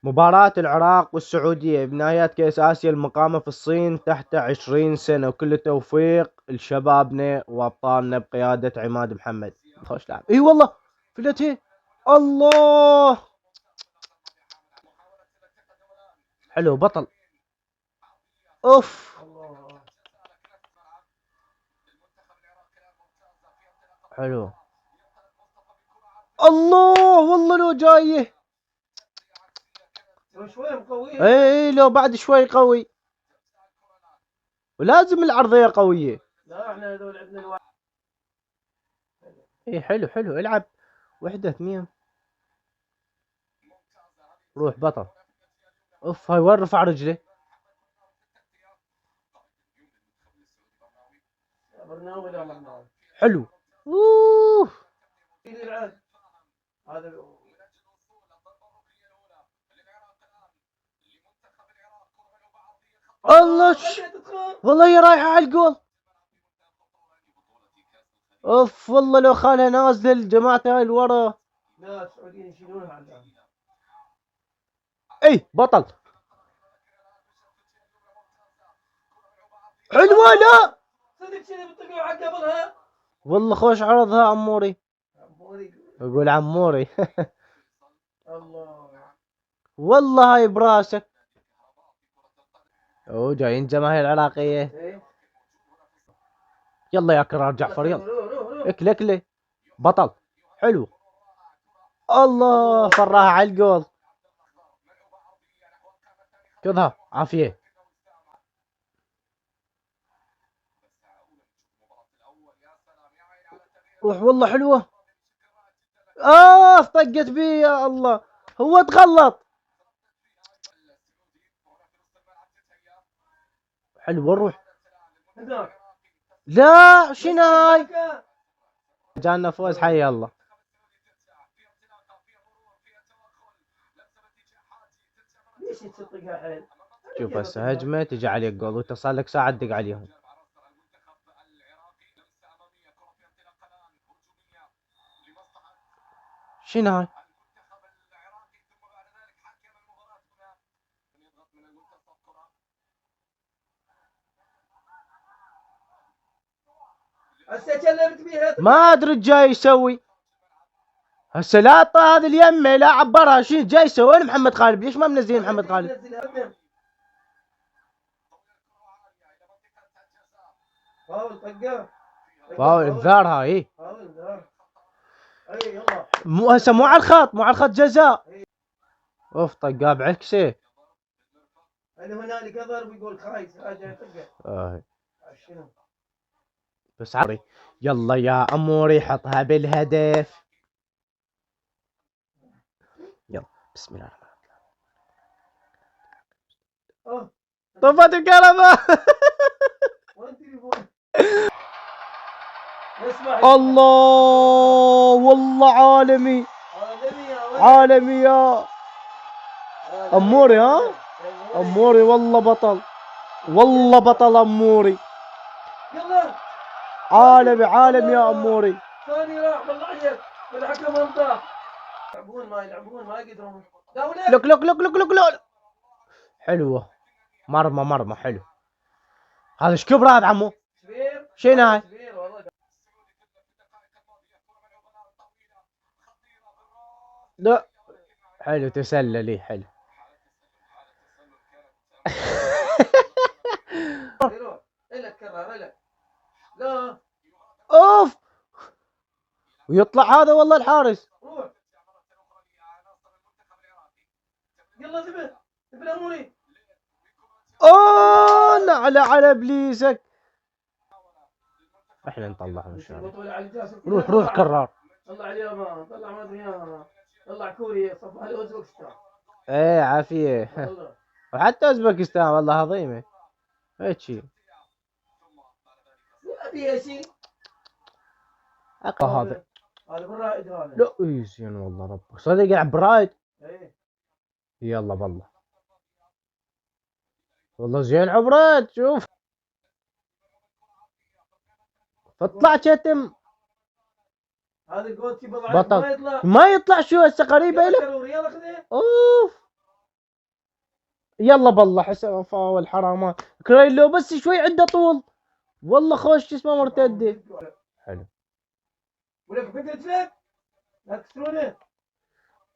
مباراة العراق والسعودية بنهايات كأس آسيا المقامة في الصين تحت 20 سنة، وكل التوفيق لشبابنا وأبطالنا بقيادة عماد محمد. خوش لاعب. اي والله فلتي. الله حلو بطل. اوف حلو. الله والله لو جايه شوي قوي. اي لو بعد شوي قوي، ولازم العرضية قوية. لا احنا هذول عندنا الواحد. اي حلو حلو العب. وحدة اثنين. روح بطل. اوف هاي وين رفع رجله. برناوي لا برناوي. حلو. اوه هذا الله والله هي رايحة على الجول. اوف والله لو خالها نازله الجماعة هاي الورا. لا السعوديين يشيلونها على اي بطل. حلوة. لا صدق شنو بتطلعوا على قبلها. والله خوش عرضها عموري. يقول عموري. الله والله هاي براسك. اوه جايين جماهير العراقية. ايه يلا يا كرار جعفر يلا. اكله اكله. بطل. حلو. الله فراها على الجول. كذا عافية. روح والله حلوة. طقت بي يا الله. هو تغلط. حلو نروح. لا شنو هاي. جانا فوز حي الله. ليش تصدقها حيل. شوف هسه هجمة تجي عليك جول وانت صار لك ساعة تدق عليهم. شنو هاي. هسه كلمت بيها. ما ادري جاي يسوي. هسه لا طا هذه اليمه لا عبرها. شنو جاي يسوي. وين محمد خالد. ليش ما منزلين محمد خالد. فاول طقه. فاول انذار هاي. فاول انذار. اي يلا. هسه مو على الخط. مو على الخط جزاء. اوف طقاه بعكسه. انا هنالك اضرب ويقول خايس راجع طقه. شنو بس عمري. يلا يا اموري حطها بالهدف. يلا بسم الله الرحمن الرحيم. طفت الكهرباء. وين تليفون. الله والله عالمي. عالمي يا اموري. ها اموري والله بطل. والله بطل اموري. يلا عالمي عالمي يا اموري. ثاني راح بالله عليك. والحكم انطاه. يلعبون ما يقدرون. لك لك لك لك لك لك. حلوه. مرمى مرمى حلو. هذا ايش كبره هذا عمو. شنو هاي. لا حلو تسللي حلو. لا اوف ويطلع هذا والله الحارس. روح يلا ذبح ذبح اموري. اوه على ابليسك. احنا نطلع ان شاء الله. روح روح كرار. طلع اليابان. طلع ما ادري. طلع كوريا. صفها لاوزبكستان. ايه عافيه. وحتى اوزبكستان والله عظيمه. هيك شيء. فيها شيء. اقوى هذا. هذا بالرائد هذا. لا زين والله ربك صدق يلعب برايد. ايه يلا بالله. والله زين عبرت. شوف فاطلع شتم. هذا الجول بطل ما يطلع. شو هسه قريبه له. اوف يلا بالله حسن فاول حرامات. كريلو بس شوي عنده طول والله خوش اسمه مرتده. حلو ولك قلت لك لا تكسرونه.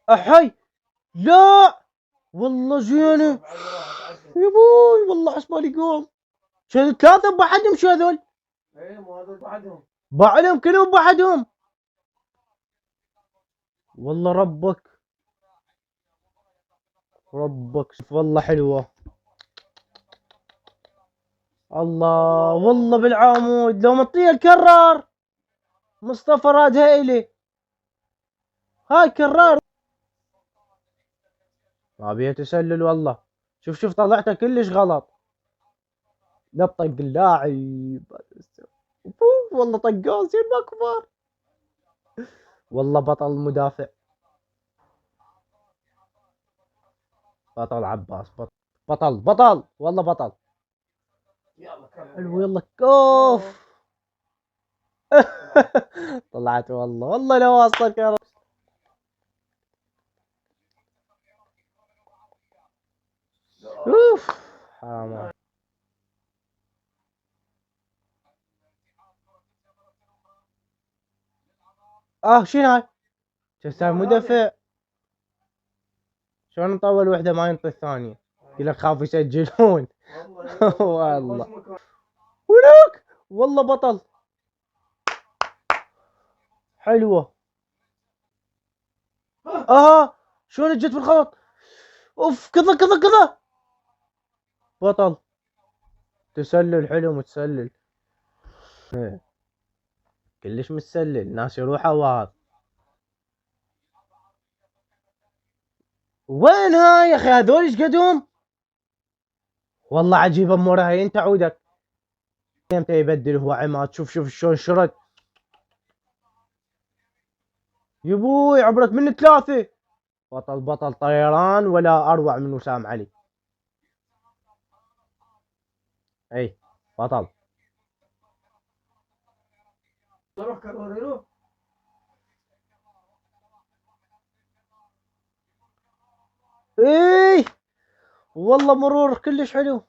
احي لا والله زينه يا بوي والله حسبالي قوم. شو ثلاثة بحدهم شو هذول؟ ايه مو هذول بعدهم. بعدهم كلهم بحدهم. والله ربك والله حلوة. الله والله بالعامود لو مطيه الكرار. مصطفى رادها إلي هاي كرار. ما بيه تسلل والله. شوف طلعته كلش غلط. لا طق اللاعب والله طقوه يصير مكبر. والله بطل مدافع. بطل عباس بطل والله بطل. يلا كمل. حلو يلا كوف. طلعت والله لو وصلك يا رب. اوف حرام. شنو هاي؟ صار مدافع. شلون نطول وحده ما ينطي الثانيه؟ يقول لك خاف يسجلون. والله ولك والله بطل. حلوه. شلون جت بالخط. اوف كذا بطل. تسلل حلو متسلل. كلش متسلل ناس يروحوا وهذا. وين هاي يا اخي هذول ايش قدهم؟ والله عجيبه اموره هاي انت عودك. متى يبدل هو عماد. شوف شلون شرد. يبوي عبرك من ثلاثه. بطل طيران ولا اروع من وسام علي. اي بطل. روح كروري روح. ايه والله مرور كلش حلو.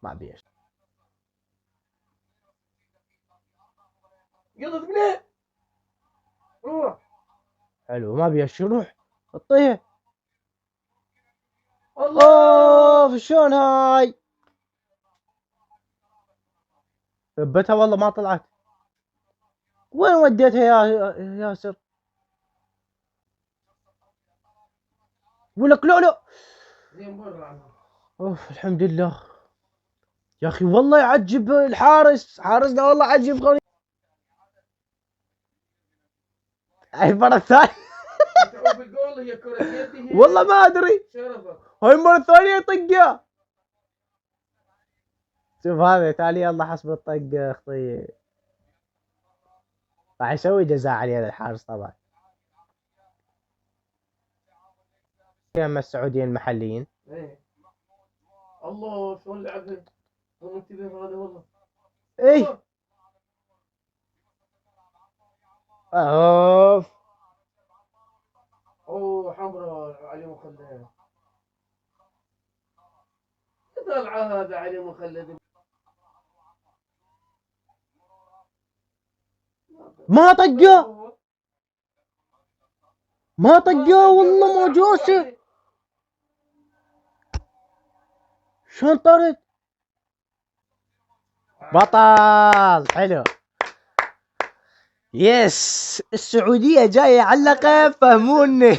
ما بيش. يلا تقلع روح. حلو ما بيش يروح. اعطيه. الله اوف شلون هاي. ثبتها والله ما طلعت. وين وديتها يا ياسر؟ ولك لا زين برا. اوف الحمد لله. يا اخي والله يعجب الحارس. حارسنا والله عجب قوي. هاي المرة الثانية. والله ما ادري. هاي المرة الثانية يطقها. شوف هذا تالي يلا حسب الطق اخطي. راح يسوي جزاء عليه هذا الحارس طبعا. اما السعوديين المحليين. ايه الله شلون لعبه. مو منتبه هذا والله. ايه اوف. اوه حمراء علي مخلد. طلعه هذا علي مخلد. ما طقه والله ما جوسه. شلون طرد. بطل حلو. يس السعودية جاية على اللقب فهموني.